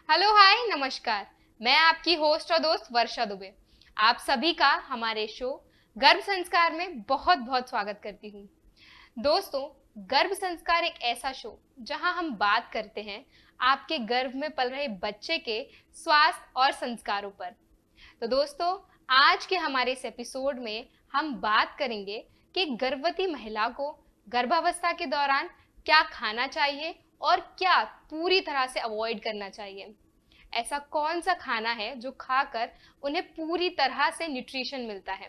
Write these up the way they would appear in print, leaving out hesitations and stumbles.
Hello hi नमस्कार। मैं आपकी होस्ट और दोस्त वर्षा दुबे आप सभी का हमारे शो गर्भ संस्कार में बहुत बहुत स्वागत करती हूँ। दोस्तों, गर्भ संस्कार एक ऐसा शो जहां हम बात करते हैं आपके गर्भ में पल रहे बच्चे के स्वास्थ्य और संस्कारों पर। तो दोस्तों, आज के हमारे इस एपिसोड में हम बात करेंगे कि गर्भवती महिला को गर्भावस्था के दौरान क्या खाना चाहिए और क्या पूरी तरह से अवॉइड करना चाहिए। ऐसा कौन सा खाना है जो खाकर उन्हें पूरी तरह से न्यूट्रिशन मिलता है।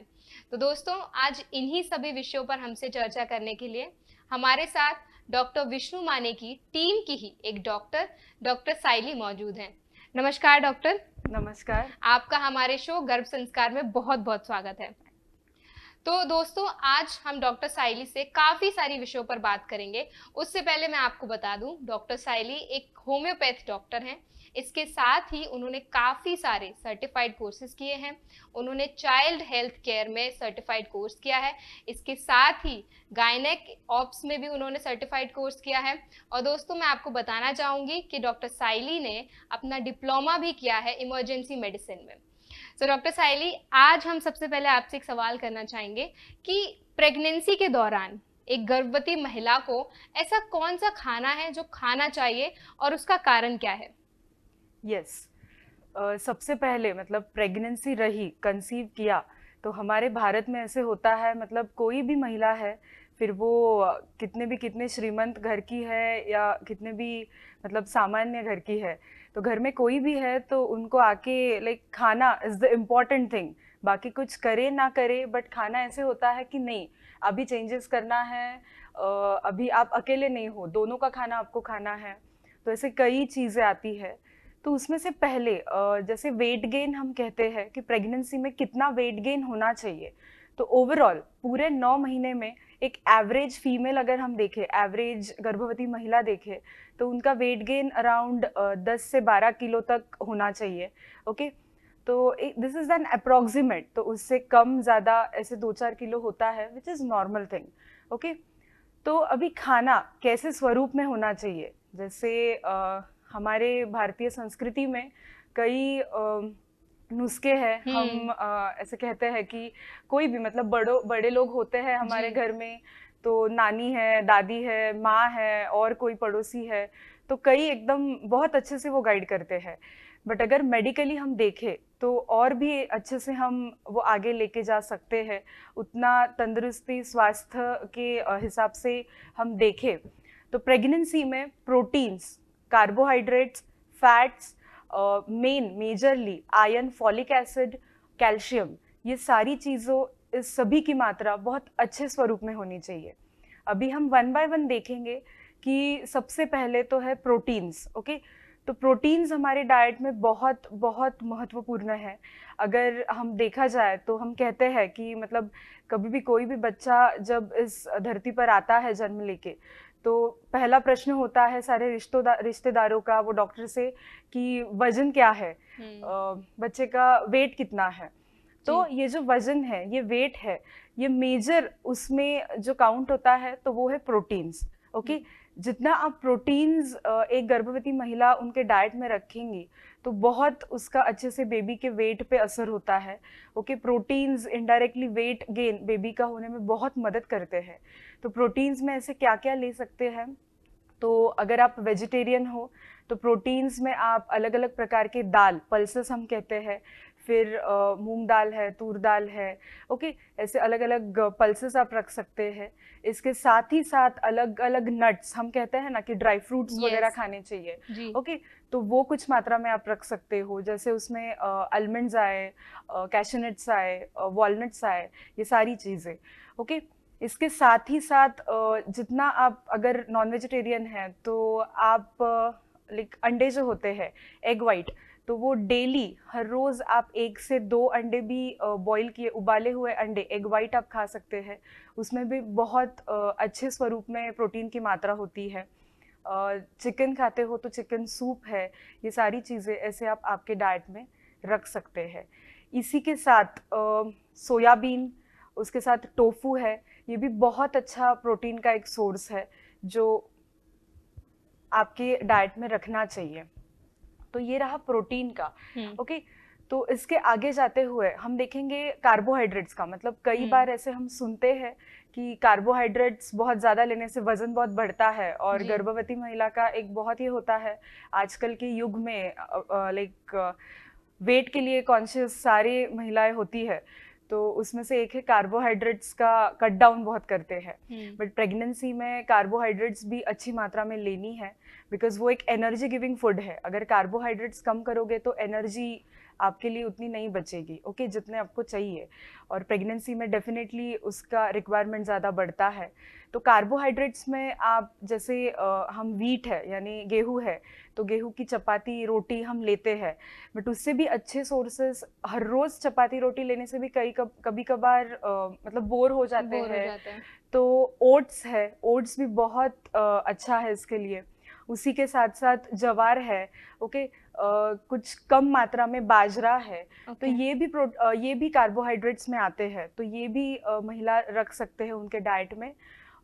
तो दोस्तों, आज इन्हीं सभी विषयों पर हमसे चर्चा करने के लिए हमारे साथ डॉक्टर विष्णु माने की टीम की ही एक डॉक्टर डॉक्टर साइली मौजूद हैं। नमस्कार डॉक्टर। नमस्कार। आपका हमारे शो गर्भ संस्कार में बहुत बहुत स्वागत है। तो दोस्तों, आज हम डॉक्टर साइली से काफ़ी सारी विषयों पर बात करेंगे। उससे पहले मैं आपको बता दूं, डॉक्टर साइली एक होम्योपैथ डॉक्टर हैं। इसके साथ ही उन्होंने काफ़ी सारे सर्टिफाइड कोर्सेज किए हैं। उन्होंने चाइल्ड हेल्थ केयर में सर्टिफाइड कोर्स किया है। इसके साथ ही गायनेक ऑप्स में भी उन्होंने सर्टिफाइड कोर्स किया है। और दोस्तों, मैं आपको बताना चाहूँगी कि डॉक्टर साइली ने अपना डिप्लोमा भी किया है इमरजेंसी मेडिसिन में। तो डॉक्टर साइली, आज हम सबसे पहले आपसे एक सवाल करना चाहेंगे कि प्रेगनेंसी के दौरान एक गर्भवती महिला को ऐसा कौन सा खाना है जो खाना चाहिए और उसका कारण क्या है? यस। सबसे पहले मतलब प्रेगनेंसी रही, कंसीव किया, तो हमारे भारत में ऐसे होता है, मतलब कोई भी महिला है, फिर वो कितने श्रीमंत घर की है या कितने भी मतलब सामान्य घर की है, तो घर में कोई भी है तो उनको आके लाइक खाना इज द इम्पॉर्टेंट थिंग। बाकी कुछ करे ना करे, बट खाना ऐसे होता है कि नहीं, अभी चेंजेस करना है, अभी आप अकेले नहीं हो, दोनों का खाना आपको खाना है। तो ऐसे कई चीज़ें आती है। तो उसमें से पहले जैसे वेट गेन हम कहते हैं कि प्रेगनेंसी में कितना वेट गेन होना चाहिए। तो ओवरऑल पूरे 9 महीने में एक एवरेज फीमेल अगर हम देखें, एवरेज गर्भवती महिला देखें, तो उनका वेट गेन अराउंड 10 से 12 किलो तक होना चाहिए। ओके, तो दिस इज एन अप्रोक्सीमेट, तो उससे कम ज़्यादा ऐसे 2-4 किलो होता है, which is normal thing. Okay, तो अभी खाना कैसे स्वरूप में होना चाहिए, जैसे हमारे भारतीय संस्कृति में कई नुस्खे हैं। हम ऐसे कहते हैं कि कोई भी मतलब बड़े लोग होते हैं हमारे जी। घर में, तो नानी है, दादी है, माँ है और कोई पड़ोसी है, तो कई एकदम बहुत अच्छे से वो गाइड करते हैं। बट अगर मेडिकली हम देखें तो और भी अच्छे से हम वो आगे लेके जा सकते हैं, उतना तंदुरुस्ती स्वास्थ्य के हिसाब से हम देखें तो प्रेगनेंसी में proteins, carbohydrates, fats, majorly iron, folic acid, calcium, ये सारी चीज़ों, इस सभी की मात्रा बहुत अच्छे स्वरूप में होनी चाहिए। अभी हम वन बाय वन देखेंगे कि सबसे पहले तो है प्रोटीन्स। ओके, तो प्रोटीन्स हमारे डाइट में बहुत बहुत महत्वपूर्ण है। अगर हम देखा जाए तो हम कहते हैं कि मतलब कभी भी कोई भी बच्चा जब इस धरती पर आता है जन्म लेके, तो पहला प्रश्न होता है सारे रिश्तेदारों का वो डॉक्टर से कि वजन क्या है, बच्चे का वेट कितना है। तो जी। ये जो वजन है, ये वेट है, ये मेजर उसमें जो काउंट होता है तो वो है प्रोटीन्स। ओके, जितना आप प्रोटीन्स एक गर्भवती महिला उनके डाइट में रखेंगी तो बहुत उसका अच्छे से बेबी के वेट पे असर होता है। Okay, proteins indirectly weight gain baby का होने में बहुत मदद करते हैं। तो प्रोटीन्स में ऐसे क्या क्या ले सकते हैं, तो अगर आप वेजिटेरियन हो तो प्रोटीन्स में आप अलग अलग प्रकार के दाल, पल्सेस हम कहते हैं, फिर मूंग दाल है, तूर दाल है। ओके, ऐसे अलग अलग पल्सेस आप रख सकते हैं। इसके साथ ही साथ अलग अलग नट्स, हम कहते हैं ना कि ड्राई फ्रूट्स वगैरह यस। खाने चाहिए। जी। ओके, तो वो कुछ मात्रा में आप रख सकते हो, जैसे उसमें आलमंड्स आए, कैशनट्स आए, वॉलनट्स आए, ये सारी चीज़ें। ओके, इसके साथ ही साथ जितना आप अगर नॉन वेजिटेरियन हैं तो आप लाइक अंडे जो होते हैं, एग वाइट, तो वो डेली हर रोज आप 1 से 2 अंडे भी बॉईल किए उबाले हुए अंडे, एग वाइट आप खा सकते हैं। उसमें भी बहुत अच्छे स्वरूप में प्रोटीन की मात्रा होती है। चिकन खाते हो तो चिकन सूप है, ये सारी चीज़ें ऐसे आप आपके डाइट में रख सकते हैं। इसी के साथ सोयाबीन, उसके साथ टोफू है, ये भी बहुत अच्छा प्रोटीन का एक सोर्स है जो आपके डाइट में रखना चाहिए। तो ये रहा प्रोटीन का। हम्म। ओके, तो इसके आगे जाते हुए हम देखेंगे कार्बोहाइड्रेट्स का। मतलब कई बार ऐसे हम सुनते हैं कि कार्बोहाइड्रेट्स बहुत ज़्यादा लेने से वजन बहुत बढ़ता है, और जी। गर्भवती महिला का एक बहुत ही होता है आजकल के युग में, लाइक वेट के लिए कॉन्शियस सारी महिलाएं होती है, तो उसमें से एक है कार्बोहाइड्रेट्स का कट डाउन बहुत करते हैं। बट प्रेगनेंसी में कार्बोहाइड्रेट्स भी अच्छी मात्रा में लेनी है, बिकॉज वो एक एनर्जी गिविंग फूड है। अगर कार्बोहाइड्रेट्स कम करोगे तो एनर्जी आपके लिए उतनी नहीं बचेगी, ओके, जितने आपको चाहिए। और प्रेगनेंसी में डेफिनेटली उसका रिक्वायरमेंट ज़्यादा बढ़ता है। तो कार्बोहाइड्रेट्स में आप जैसे हम वीट है यानी गेहूँ है, तो गेहूँ की चपाती रोटी हम लेते हैं, बट उससे भी अच्छे सोर्सेस, हर रोज़ चपाती रोटी लेने से भी कभी कभार मतलब बोर हो जाते बोर हो हैं। जाते हैं। तो ओट्स है, ओट्स भी बहुत अच्छा है इसके लिए। उसी के साथ साथ जवार है, ओके, कुछ कम मात्रा में बाजरा है। तो ओके। ये भी कार्बोहाइड्रेट्स में आते हैं, तो ये भी महिला रख सकते हैं उनके डाइट में।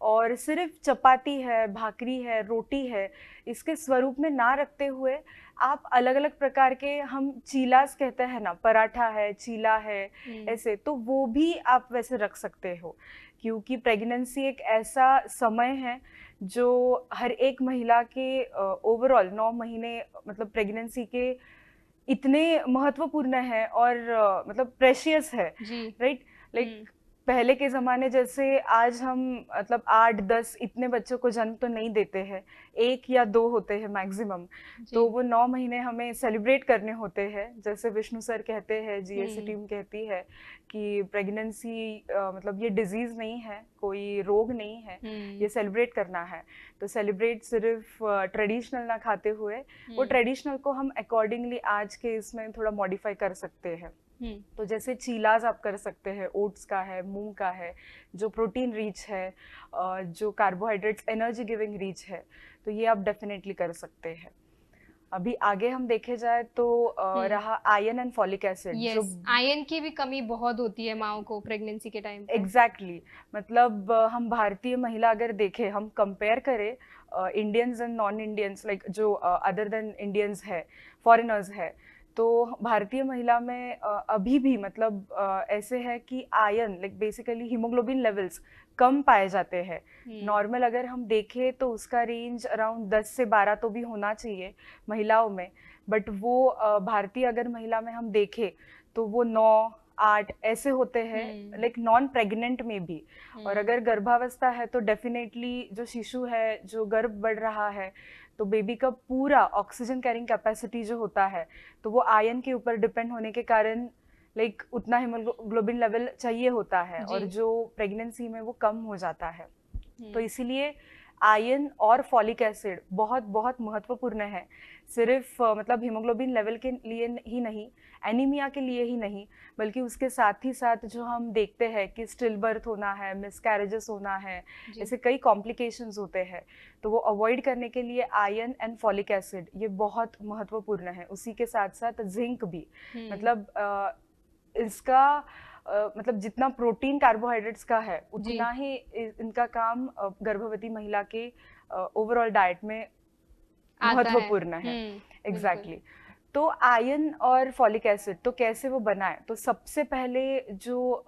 और सिर्फ चपाती है, भाकरी है, रोटी है, इसके स्वरूप में ना रखते हुए आप अलग अलग प्रकार के, हम चीलास कहते हैं ना, पराठा है, चीला है, ऐसे, तो वो भी आप वैसे रख सकते हो। क्योंकि प्रेगनेंसी एक ऐसा समय है जो हर एक महिला के ओवरऑल 9 महीने, मतलब प्रेगनेंसी के इतने महत्वपूर्ण है और मतलब प्रेशियस है, जी। राइट। लाइक पहले के ज़माने जैसे आज हम मतलब 8-10 इतने बच्चों को जन्म तो नहीं देते हैं, 1 या 2 होते हैं मैक्सिमम। तो वो 9 महीने हमें सेलिब्रेट करने होते हैं, जैसे विष्णु सर कहते हैं, जीएससी टीम कहती है कि प्रेगनेंसी मतलब ये डिजीज़ नहीं है, कोई रोग नहीं है, ये सेलिब्रेट करना है। तो सेलिब्रेट सिर्फ ट्रेडिशनल ना खाते हुए, वो ट्रेडिशनल को हम अकॉर्डिंगली आज के इसमें थोड़ा मॉडिफाई कर सकते हैं। तो जैसे चीलाज आप कर सकते हैं, ओट्स का है, मूंग का है, जो प्रोटीन रिच है, जो कार्बोहाइड्रेट्स एनर्जी गिविंग रिच है, तो ये आप डेफिनेटली कर सकते हैं। अभी आगे हम देखे जाए तो रहा आयरन एंड फॉलिक एसिड। जो आयरन की भी कमी बहुत होती है माओ को प्रेगनेंसी के टाइम पे। एग्जैक्टली मतलब हम भारतीय महिला अगर देखें, हम कंपेयर करें Indians and non Indians, like जो अदर देन इंडियंस है, फॉरेनर्स है, तो भारतीय महिला में अभी भी मतलब ऐसे है कि iron, like basically haemoglobin levels कम पाए जाते हैं। नॉर्मल अगर हम देखें तो उसका रेंज अराउंड 10 से 12 तो भी होना चाहिए महिलाओं में, बट वो भारतीय अगर महिला में हम देखें तो वो 9-8 ऐसे होते हैं, लाइक नॉन प्रेग्नेंट में भी। और अगर गर्भावस्था है तो डेफिनेटली जो शिशु है, जो गर्भ बढ़ रहा है, तो बेबी का पूरा ऑक्सीजन कैरिंग कैपेसिटी जो होता है, तो वो आयरन के ऊपर डिपेंड होने के कारण लाइक उतना हीमोग्लोबिन लेवल चाहिए होता है, और जो प्रेगनेंसी में वो कम हो जाता है। तो इसीलिए आयरन और फॉलिक एसिड बहुत बहुत महत्वपूर्ण है, सिर्फ मतलब हीमोग्लोबिन लेवल के लिए ही नहीं, एनीमिया के लिए ही नहीं, बल्कि उसके साथ ही साथ जो हम देखते हैं कि स्टिल बर्थ होना है, मिसकैरेजेस होना है, ऐसे कई कॉम्प्लिकेशंस होते हैं, तो वो अवॉइड करने के लिए आयरन एंड फॉलिक एसिड ये बहुत महत्वपूर्ण है। उसी के साथ साथ जिंक भी, मतलब इसका मतलब जितना प्रोटीन कार्बोहाइड्रेट्स का है उतना ही इनका काम गर्भवती महिला के ओवरऑल डाइट में महत्वपूर्ण है। एग्जैक्टली। तो आयरन और फॉलिक एसिड तो कैसे वो बनाए, तो सबसे पहले जो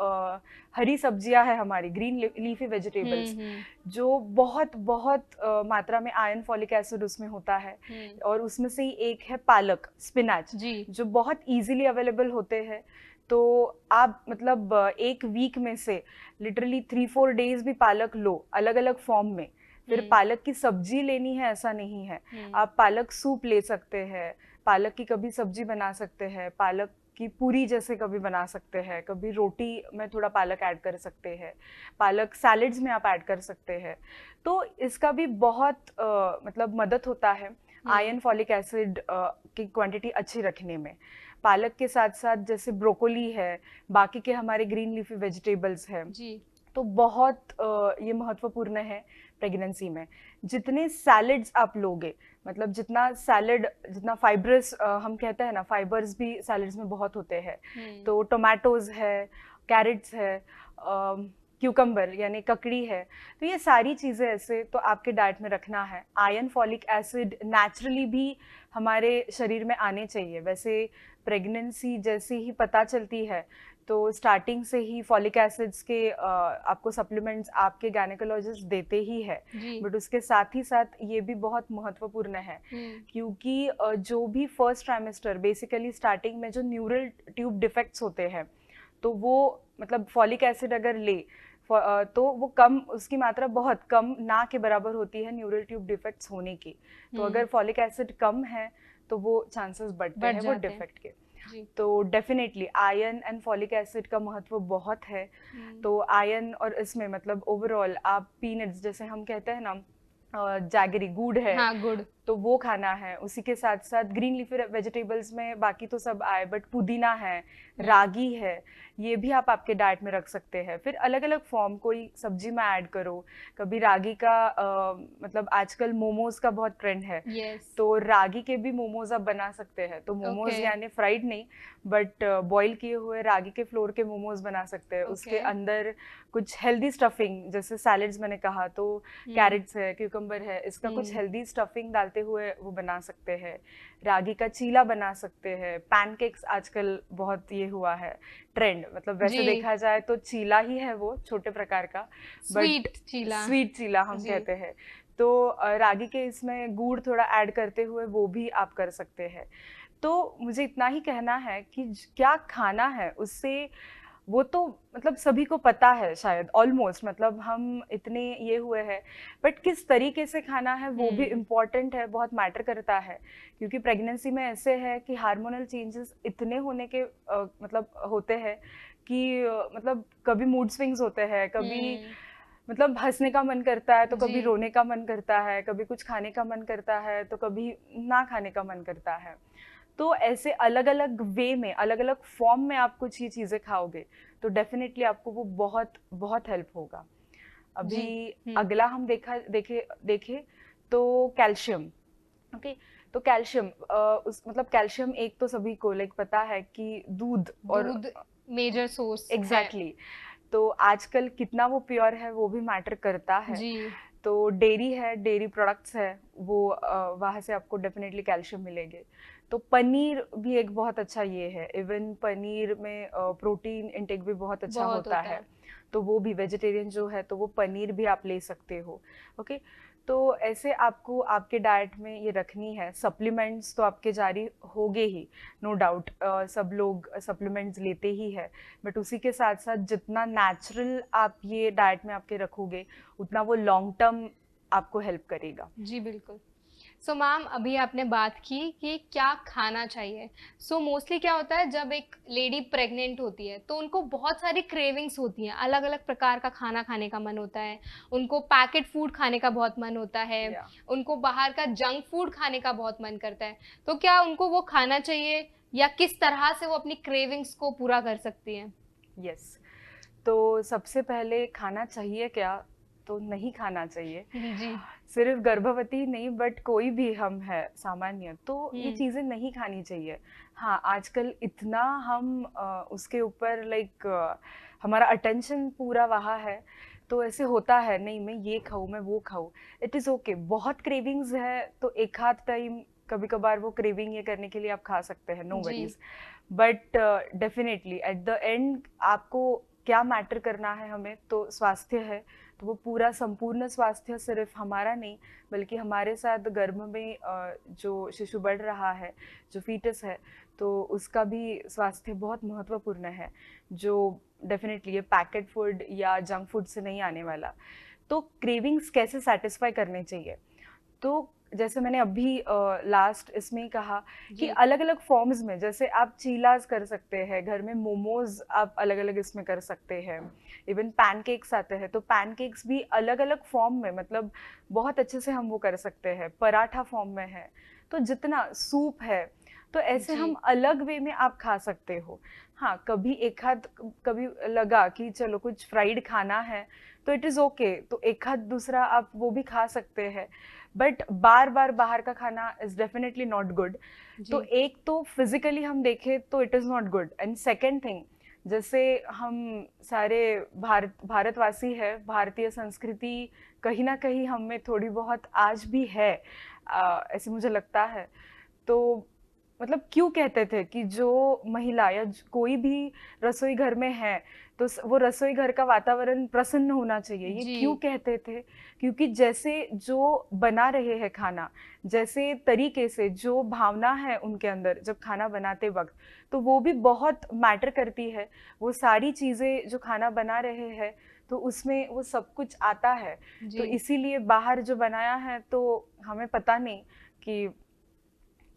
हरी सब्जियां है हमारी, ग्रीन लीफी वेजिटेबल्स, जो बहुत बहुत मात्रा में आयरन फॉलिक एसिड उसमें होता है, और उसमें से ही एक है पालक, स्पिनाच, जो बहुत इजीली अवेलेबल होते हैं। तो आप मतलब एक वीक में से लिटरली 3-4 डेज भी पालक लो अलग अलग फॉर्म में। फिर पालक की सब्जी लेनी है ऐसा नहीं है, आप पालक सूप ले सकते हैं, पालक की कभी सब्जी बना सकते हैं, पालक की पूरी जैसे कभी बना सकते हैं, कभी रोटी में थोड़ा पालक ऐड कर सकते हैं, पालक सैलेड्स में आप ऐड कर सकते हैं। तो इसका भी बहुत मतलब मदद होता है आयरन फॉलिक एसिड की क्वांटिटी अच्छी रखने में। पालक के साथ साथ जैसे ब्रोकोली है, बाकी के हमारे ग्रीन लीफी वेजिटेबल्स है, तो बहुत ये महत्वपूर्ण है प्रेगनेंसी में। जितने सैलेड्स आप लोगे, मतलब जितना सैलेड, जितना फाइब्रस हम कहते हैं ना, फाइबर्स भी सैलेड्स में बहुत होते हैं। तो टोमेटोज है, कैरेट्स है, क्यूकम्बर यानी ककड़ी है, तो ये सारी चीज़ें ऐसे तो आपके डाइट में रखना है। आयरन, फॉलिक एसिड नेचुरली भी हमारे शरीर में आने चाहिए। वैसे प्रेगनेंसी जैसे ही पता चलती है तो स्टार्टिंग से ही फॉलिक एसिड्स के आपको सप्लीमेंट्स आपके गायनेकोलॉजिस्ट देते ही है, जी। बट उसके साथ ही साथ ये भी बहुत महत्वपूर्ण है क्योंकि जो भी फर्स्ट ट्राइमेस्टर बेसिकली स्टार्टिंग में जो न्यूरल ट्यूब डिफेक्ट्स होते हैं, तो वो मतलब फॉलिक एसिड अगर ले तो वो कम, उसकी मात्रा बहुत कम ना के बराबर होती है न्यूरल ट्यूब डिफेक्ट्स होने की। तो अगर फॉलिक एसिड कम है तो वो चांसेस बढ़ते हैं वो डिफेक्ट के। तो definitely iron and folic acid का महत्व बहुत है। तो आयरन, और इसमें मतलब ओवरऑल आप पीनट्स जैसे हम कहते हैं ना, जैगरी गुड़ है, हाँ, गुड़, तो वो खाना है। उसी के साथ साथ ग्रीन लीफी वेजिटेबल्स में बाकी तो सब आए, बट पुदीना है, रागी है, ये भी आप आपके डाइट में रख सकते हैं। फिर अलग अलग फॉर्म कोई सब्जी में ऐड करो। कभी रागी का मतलब आजकल मोमोज का बहुत ट्रेंड है, तो रागी के भी मोमोज आप बना सकते हैं। तो मोमोज यानी फ्राइड नहीं, बट बॉईल किए हुए रागी के फ्लोर के मोमोज बना सकते हैं। उसके अंदर कुछ हेल्दी स्टफिंग, जैसे सैलेड्स मैंने कहा, तो कैरेट्स है, क्यूकम्बर है, इसका कुछ हेल्दी स्टफिंग डालते हुए वो बना सकते हैं। रागी का चीला बना सकते हैं। पैनकेक्स आजकल बहुत ये हुआ है ट्रेंड, मतलब वैसे देखा जाए तो चीला ही है वो, छोटे प्रकार का, स्वीट चीला हम कहते हैं। तो रागी के इसमें गुड़ थोड़ा ऐड करते हुए वो भी आप कर सकते हैं। तो मुझे इतना ही कहना है कि क्या खाना है उससे, वो तो मतलब सभी को पता है शायद ऑलमोस्ट, मतलब हम इतने ये हुए हैं, बट किस तरीके से खाना है वो भी इम्पोर्टेंट है, बहुत मैटर करता है। क्योंकि प्रेगनेंसी में ऐसे है कि हार्मोनल चेंजेस इतने होने के मतलब होते हैं कि मतलब कभी मूड स्विंग्स होते हैं, कभी मतलब हंसने का मन करता है तो कभी रोने का मन करता है, कभी कुछ खाने का मन करता है तो कभी ना खाने का मन करता है। तो ऐसे अलग अलग वे में, अलग अलग फॉर्म में आप कुछ ये चीज़ें खाओगे तो डेफिनेटली आपको वो बहुत बहुत हेल्प होगा। अभी अगला हम देखे तो कैल्शियम। ओके, तो कैल्शियम उस मतलब कैल्शियम एक तो सभी को लाइक पता है कि दूध और मेजर सोर्स एग्जैक्टली तो आजकल कितना वो प्योर है वो भी मैटर करता है जी। तो डेयरी है, डेयरी प्रोडक्ट्स है, वो वहाँ से आपको डेफिनेटली कैल्शियम मिलेंगे। तो पनीर भी एक बहुत अच्छा ये है, इवन पनीर में प्रोटीन इंटेक भी बहुत अच्छा होता है। तो वो भी वेजिटेरियन जो है तो वो पनीर भी आप ले सकते हो। ओके, तो ऐसे आपको आपके डाइट में ये रखनी है। सप्लीमेंट्स तो आपके जारी होंगे ही, नो डाउट, सब लोग सप्लीमेंट्स लेते ही है, बट उसी के साथ साथ जितना नेचुरल आप ये डाइट में आपके रखोगे उतना वो लॉन्ग टर्म आपको हेल्प करेगा। जी बिल्कुल। सो मैम, अभी आपने बात की कि क्या खाना चाहिए। सो मोस्टली क्या होता है, जब एक लेडी प्रेग्नेंट होती है तो उनको बहुत सारी क्रेविंग्स होती हैं, अलग अलग प्रकार का खाना खाने का मन होता है, उनको पैकेट फूड खाने का बहुत मन होता है, उनको बाहर का जंक फूड खाने का बहुत मन करता है। तो क्या उनको वो खाना चाहिए या किस तरह से वो अपनी क्रेविंग्स को पूरा कर सकती हैं? यस, तो सबसे पहले खाना चाहिए क्या, तो नहीं खाना चाहिए जी। सिर्फ गर्भवती नहीं बट कोई भी हम है सामान्य, तो ये चीजें नहीं खानी चाहिए। हाँ, आजकल इतना हम उसके ऊपर लाइक हमारा अटेंशन पूरा वहाँ है, तो ऐसे होता है नहीं मैं ये खाऊं मैं वो खाऊं, इट इज ओके। बहुत क्रेविंग्स है तो एक आध टाइम कभी कभार वो क्रेविंग ये करने के लिए आप खा सकते हैं, no worries. But definitely at the end आपको क्या मैटर करना है हमें, तो स्वास्थ्य है। तो वो पूरा संपूर्ण स्वास्थ्य सिर्फ हमारा नहीं बल्कि हमारे साथ गर्भ में जो शिशु बढ़ रहा है, जो फीटस है, तो उसका भी स्वास्थ्य बहुत महत्वपूर्ण है, जो डेफिनेटली ये पैकेट फूड या जंक फूड से नहीं आने वाला। तो क्रेविंग्स कैसे सेटिस्फाई करने चाहिए, तो जैसे मैंने अभी लास्ट इसमें कहा कि अलग अलग फॉर्म्स में, जैसे आप चीलास कर सकते हैं घर में, मोमोज आप अलग अलग इसमें कर सकते हैं, इवन पैनकेक्स आते हैं, तो पैनकेक्स भी अलग अलग फॉर्म में मतलब बहुत अच्छे से हम वो कर सकते हैं। पराठा फॉर्म में है, तो जितना सूप है, तो ऐसे हम अलग वे में आप खा सकते हो। हाँ, कभी एक हाथ कभी लगा कि चलो कुछ फ्राइड खाना है तो इट इज़ ओके, तो एक हाथ दूसरा आप वो भी खा सकते हैं, बट बार बार बाहर का खाना इज डेफिनेटली नॉट गुड। तो एक तो फिजिकली हम देखें तो it is not good, and second thing जैसे हम सारे भारतवासी है, भारतीय संस्कृति कहीं ना कहीं हम में थोड़ी बहुत आज भी है, ऐसे मुझे लगता है। तो मतलब क्यों कहते थे कि जो महिला या कोई भी रसोई घर में है तो वो रसोई घर का वातावरण प्रसन्न होना चाहिए, ये जी क्यों कहते थे? क्योंकि जैसे जो बना रहे हैं खाना, जैसे तरीके से जो भावना है उनके अंदर जब खाना बनाते वक्त, तो वो भी बहुत मैटर करती है। वो सारी चीजें जो खाना बना रहे हैं तो उसमें वो सब कुछ आता है। तो जी इसीलिए बाहर जो बनाया है तो हमें पता नहीं कि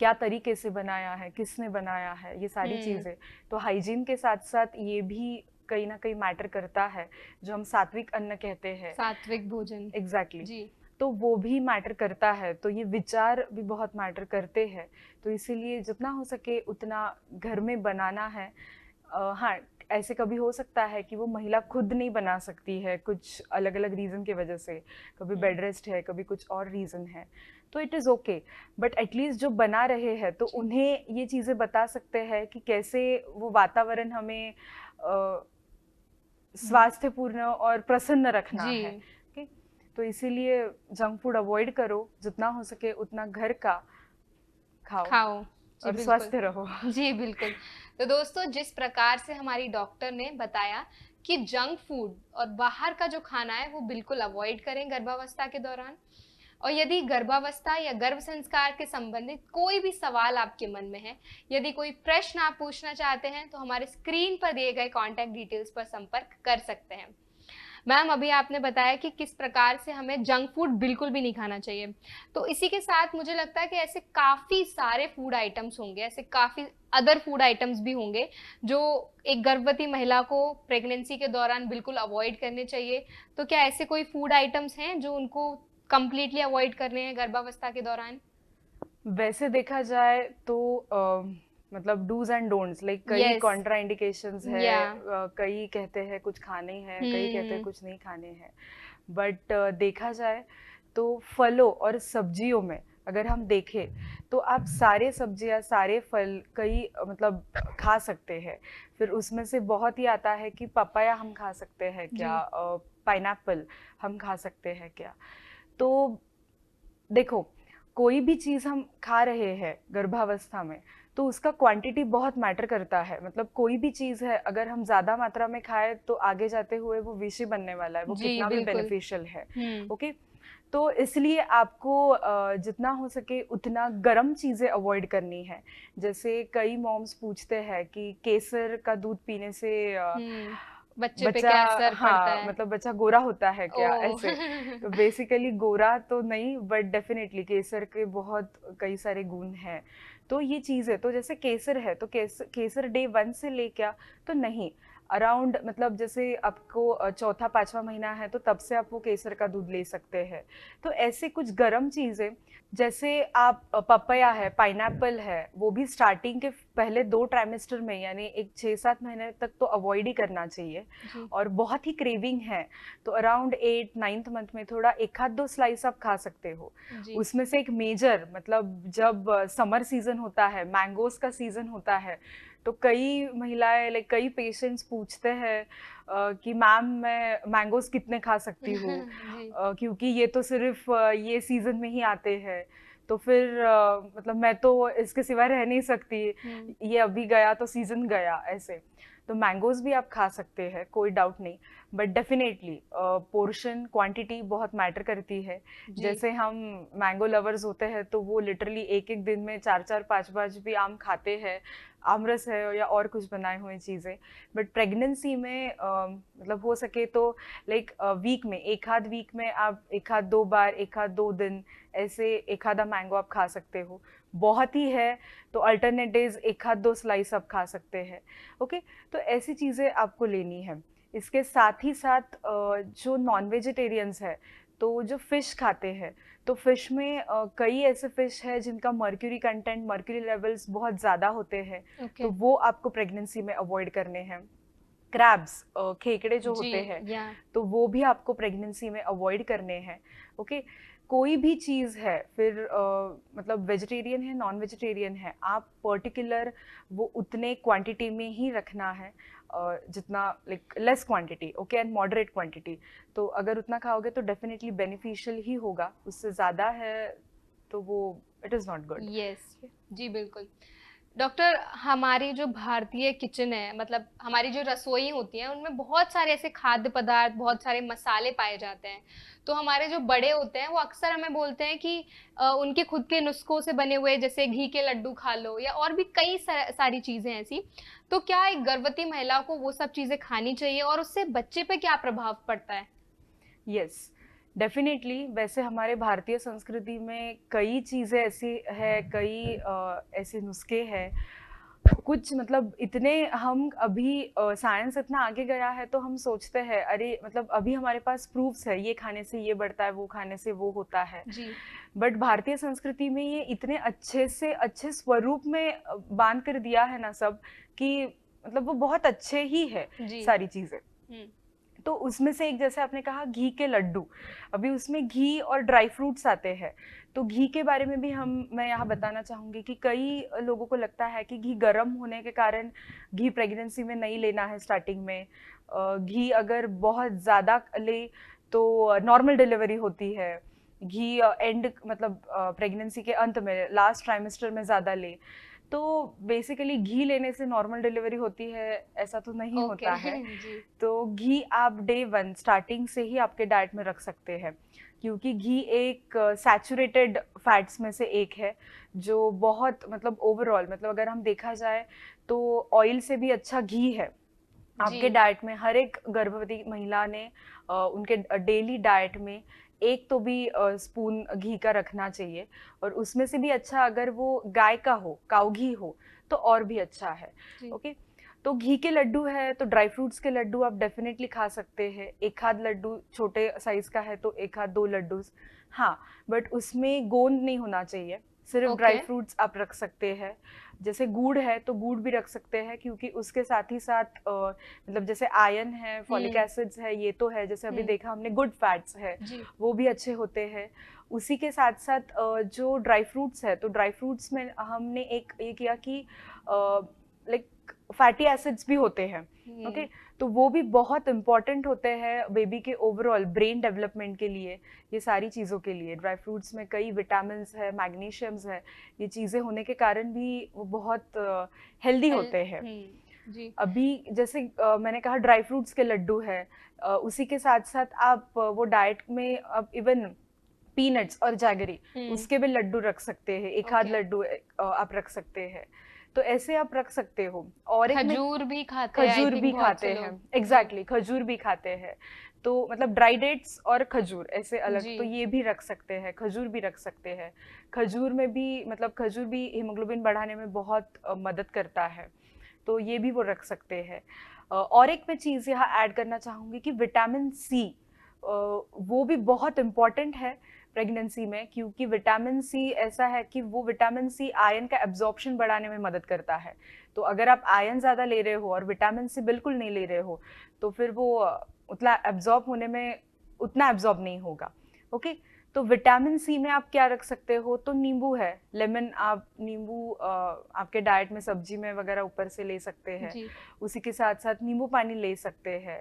क्या तरीके से बनाया है, किसने बनाया है, ये सारी हम्म। चीजें। तो हाइजीन के साथ साथ ये भी कहीं ना कहीं मैटर करता है, जो हम सात्विक अन्न कहते हैं। सात्विक भोजन। एग्जैक्टली जी तो वो भी मैटर करता है, तो ये विचार भी बहुत मैटर करते हैं। तो इसीलिए जितना हो सके उतना घर में बनाना है। हाँ, ऐसे कभी हो सकता है कि वो महिला खुद नहीं बना सकती है कुछ अलग अलग रीज़न की वजह से, कभी बेड रेस्ट है, कभी कुछ और रीज़न है, तो it is okay. But at least जो बना रहे हैं तो जी उन्हें ये चीज़ें बता सकते हैं कि कैसे वो वातावरण हमें स्वास्थ्यपूर्ण और प्रसन्न रखना जी है। ओके, तो इसीलिए जंक फूड अवॉइड करो, जितना हो सके उतना घर का खाओ खाओ। जी और बिल्कुल। स्वस्थ रहो। जी बिल्कुल। तो दोस्तों, जिस प्रकार से हमारी डॉक्टर ने बताया कि जंक फूड और बाहर का जो खाना है वो बिल्कुल अवॉइड करें गर्भावस्था के दौरान। और यदि गर्भावस्था या गर्भ संस्कार के संबंधित कोई भी सवाल आपके मन में है, यदि कोई प्रश्न आप पूछना चाहते हैं, तो हमारे स्क्रीन पर दिए गए कॉन्टैक्ट डिटेल्स पर संपर्क कर सकते हैं। मैम, अभी आपने बताया कि किस प्रकार से हमें जंक फूड बिल्कुल भी नहीं खाना चाहिए। तो इसी के साथ मुझे लगता है कि ऐसे काफ़ी सारे फूड आइटम्स होंगे, ऐसे काफ़ी अदर फूड आइटम्स भी होंगे जो एक गर्भवती महिला को प्रेगनेंसी के दौरान बिल्कुल अवॉइड करने चाहिए। तो क्या ऐसे कोई फूड आइटम्स हैं जो उनको कंप्लीटली अवॉइड करने हैं गर्भावस्था के दौरान? वैसे देखा जाए तो मतलब डूज एंड डोंट्स, लाइक कई यस। कॉन्ट्रा इंडिकेशंस है। या कई कहते हैं कुछ खाने हैं, कई कहते हैं हम्म। कुछ नहीं खाने हैं। बट देखा जाए तो फलों और सब्जियों में अगर हम देखें तो आप सारे सब्जियां, सारे फल कई मतलब खा सकते हैं। फिर उसमें से बहुत ही आता है कि पपाया हम खा सकते हैं जी क्या, पाइनएप्पल हम खा सकते हैं क्या। तो देखो, कोई भी चीज हम खा रहे हैं गर्भावस्था में तो उसका क्वांटिटी बहुत मैटर करता है। मतलब कोई भी चीज है अगर हम ज्यादा मात्रा में खाए तो आगे जाते हुए वो विषी बनने वाला है, वो जी कितना भी बिल्कुल। बेनिफिशियल है। हम्म। ओके, तो इसलिए आपको जितना हो सके उतना गर्म चीजें अवॉइड करनी है। जैसे कई मॉम्स पूछते हैं कि केसर का दूध पीने से बच्चे पे बच्चा, क्या असर पड़ता हाँ है? मतलब बच्चा गोरा होता है क्या, ओ ऐसे। तो बेसिकली गोरा तो नहीं, बट डेफिनेटली केसर के बहुत कई सारे गुण हैं। तो ये चीज़ है, तो जैसे केसर है तो केसर डे 1 से लेके तो नहीं, अराउंड मतलब जैसे आपको चौथा पांचवा महीना है तो तब से आप वो केसर का दूध ले सकते हैं। तो ऐसे कुछ गर्म चीज़ें, जैसे आप पपाया है, पाइनएप्पल है, वो भी स्टार्टिंग के पहले 2 ट्राइमेस्टर में यानी एक 6-7 महीने तक तो अवॉइड ही करना चाहिए। जी और बहुत ही क्रेविंग है तो अराउंड 8-9th मंथ में थोड़ा एक आध दो स्लाइस आप खा सकते हो। जी उसमें से एक मेजर, मतलब जब समर सीजन होता है, मैंगोज का सीजन होता है, तो कई महिलाएं, लाइक कई पेशेंट्स पूछते हैं कि मैम मैं मैंगोज कितने खा सकती हूँ, जी क्योंकि ये तो सिर्फ ये सीजन में ही आते हैं। तो फिर मतलब मैं तो इसके सिवा रह नहीं सकती, हम्म। ये अभी गया तो सीजन गया, ऐसे। तो मैंगोज भी आप खा सकते हैं, कोई डाउट नहीं। बट डेफिनेटली पोर्शन क्वांटिटी बहुत मैटर करती है। जी जैसे हम मैंगो लवर्स होते हैं तो वो लिटरली एक एक दिन में 4-4 5-5 भी आम खाते हैं, आमरस है या और कुछ बनाए हुए चीज़ें। बट प्रेगनेंसी में मतलब हो सके तो लाइक वीक में, एक आध वीक में आप एक आध दो बार, एक आध दो दिन ऐसे एक आधा मैंगो आप खा सकते हो। बहुत ही है तो अल्टरनेट डेज एक आध दो स्लाइस आप खा सकते हैं। ओके, तो ऐसी चीज़ें आपको लेनी है। इसके साथ ही साथ जो नॉन वेजिटेरियंस है तो जो फिश खाते हैं, तो फिश में कई ऐसे फिश है जिनका मर्क्यूरी कंटेंट, मर्क्यूरी लेवल्स बहुत ज़्यादा होते हैं, ओके। तो वो आपको प्रेगनेंसी में अवॉइड करने हैं। क्रैब्स, खेकड़े जो जी होते हैं, या तो वो भी आपको प्रेगनेंसी में अवॉइड करने हैं। ओके, कोई भी चीज़ है, फिर मतलब वेजिटेरियन है, नॉन वेजिटेरियन है, आप पर्टिकुलर वो उतने क्वांटिटी में ही रखना है। जितना like less quantity, okay, and moderate quantity. तो अगर उतना खाओगे तो डेफिनेटली बेनिफिशियल ही होगा, उससे ज़्यादा है तो वो it is not good. Yes, जी बिल्कुल। डॉक्टर, हमारी जो भारतीय किचन है, मतलब हमारी जो रसोई होती है, उनमें बहुत सारे ऐसे खाद्य पदार्थ, बहुत सारे मसाले पाए जाते हैं। तो हमारे जो बड़े होते हैं वो अक्सर हमें बोलते हैं कि उनके खुद के नुस्खों से बने हुए, जैसे घी के लड्डू खा लो या और भी कई सारी चीजें ऐसी। तो क्या एक गर्भवती महिला को वो सब चीजें खानी चाहिए और उससे बच्चे पे क्या प्रभाव पड़ता है? Yes, definitely. वैसे हमारे भारतीय संस्कृति में कई चीज़ें ऐसी है, कई ऐसे नुस्खे हैं, कुछ मतलब इतने हम अभी साइंस इतना आगे गया है तो हम सोचते हैं अरे मतलब अभी हमारे पास प्रूफ्स है, ये खाने से ये बढ़ता है, वो खाने से वो होता है। जी। बट भारतीय संस्कृति में ये इतने अच्छे से अच्छे स्वरूप में बांध कर दिया है ना सब, कि मतलब वो बहुत अच्छे ही है जी। सारी चीजें। हम्म। तो उसमें से एक, जैसे आपने कहा घी के लड्डू, अभी उसमें घी और ड्राई फ्रूट्स आते हैं। तो घी के बारे में भी मैं यहाँ बताना चाहूंगी कि कई लोगों को लगता है कि घी गर्म होने के कारण घी प्रेगनेंसी में नहीं लेना है स्टार्टिंग में। घी अगर बहुत ज़्यादा ले तो नॉर्मल डिलीवरी होती है। घी एंड मतलब प्रेगनेंसी के अंत में लास्ट ट्राइमेस्टर में ज़्यादा ले तो बेसिकली घी लेने से नॉर्मल डिलीवरी होती है, ऐसा तो नहीं होता है। जी। तो घी आप डे 1 स्टार्टिंग से ही आपके डाइट में रख सकते हैं, क्योंकि घी एक सैचुरेटेड फैट्स में से एक है, जो बहुत मतलब ओवरऑल मतलब अगर हम देखा जाए तो ऑयल से भी अच्छा घी है। आपके जी। डाइट में हर एक गर्भवती महिला ने उनके डेली डाइट में एक तो भी स्पून घी का रखना चाहिए, और उसमें से भी अच्छा अगर वो गाय का हो, काऊ घी हो, तो और भी अच्छा है। जी। ओके, तो घी के लड्डू है तो ड्राई फ्रूट्स के लड्डू आप डेफिनेटली खा सकते हैं। एक आध लड्डू छोटे साइज का है तो एक आध 2 लड्डू, हाँ, बट उसमें गोंद नहीं होना चाहिए, सिर्फ ड्राई ओके। फ्रूट्स आप रख सकते हैं। जैसे गुड़ है तो गुड़ भी रख सकते हैं, क्योंकि उसके साथ ही साथ मतलब जैसे आयरन है, फॉलिक एसिड्स है, ये तो है, जैसे अभी देखा हमने गुड फैट्स है, जी। वो भी अच्छे होते हैं। उसी के साथ साथ जो ड्राई फ्रूट्स है, तो ड्राई फ्रूट्स में हमने एक ये किया कि लाइक फैटी एसिड्स भी होते हैं। ओके, तो वो भी बहुत इंपॉर्टेंट होते हैं बेबी के ओवरऑल ब्रेन डेवलपमेंट के लिए, ये सारी चीज़ों के लिए। ड्राई फ्रूट्स में कई विटामिन्स है, मैग्नीशियम्स है, ये चीज़ें होने के कारण भी वो बहुत हेल्दी होते हैं। जी। अभी जैसे मैंने कहा ड्राई फ्रूट्स के लड्डू है, उसी के साथ साथ आप वो डाइट में अब इवन पीनट्स और जैगरी, उसके भी लड्डू रख सकते हैं, एक आध लड्डू आप रख सकते हैं। तो ऐसे आप रख सकते हो। और एक खजूर भी खाते हैं, खजूर भी खाते हैं, एग्जैक्टली, खजूर भी खाते हैं। तो मतलब ड्राई डेट्स और खजूर ऐसे अलग, तो ये भी रख सकते हैं, खजूर भी रख सकते हैं। खजूर में भी मतलब खजूर भी हीमोग्लोबिन बढ़ाने में बहुत मदद करता है, तो ये भी वो रख सकते हैं। और एक मैं चीज़ यहाँ ऐड करना चाहूँगी कि विटामिन सी, वो भी बहुत इम्पॉर्टेंट है प्रेगनेंसी में, क्योंकि विटामिन सी ऐसा है कि वो विटामिन सी आयरन का एब्जॉर्प्शन बढ़ाने में मदद करता है। तो अगर आप आयरन ज़्यादा ले रहे हो और विटामिन सी बिल्कुल नहीं ले रहे हो, तो फिर वो उतना एब्जॉर्ब होने में उतना एब्जॉर्ब नहीं होगा। ओके, तो विटामिन सी में आप क्या रख सकते हो, तो नींबू है, लेमन, आप नींबू आपके डाइट में सब्जी में वगैरह ऊपर से ले सकते हैं। उसी के साथ साथ नींबू पानी ले सकते हैं,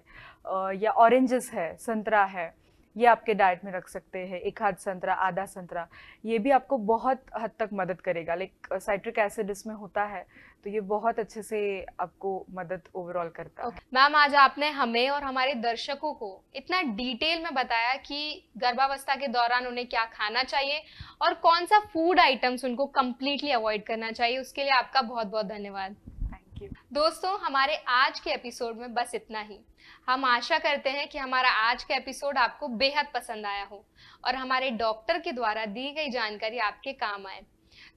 या ऑरेंजेस है, संतरा है, ये आपके डाइट में रख सकते हैं, एक आध संतरा, आधा संतरा, ये भी आपको बहुत हद तक मदद करेगा। लाइक साइट्रिक एसिड इसमें होता है, तो ये बहुत अच्छे से आपको मदद ओवरऑल करता है। मैम, आज आपने हमें और हमारे दर्शकों को इतना डिटेल में बताया कि गर्भावस्था के दौरान उन्हें क्या खाना चाहिए और कौन सा फूड आइटम्स उनको कंप्लीटली अवॉइड करना चाहिए, उसके लिए आपका बहुत बहुत धन्यवाद। Thank you. दोस्तों, हमारे आज के एपिसोड में बस इतना ही। हम आशा करते हैं कि हमारा आज का एपिसोड आपको बेहद पसंद आया हो और हमारे डॉक्टर के द्वारा दी गई जानकारी आपके काम आए।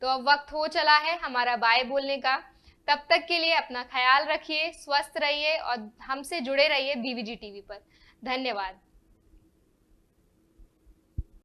तो अब वक्त हो चला है हमारा बाय बोलने का। तब तक के लिए अपना ख्याल रखिए, स्वस्थ रहिए और हमसे जुड़े रहिए बीवीजी टीवी पर। धन्यवाद।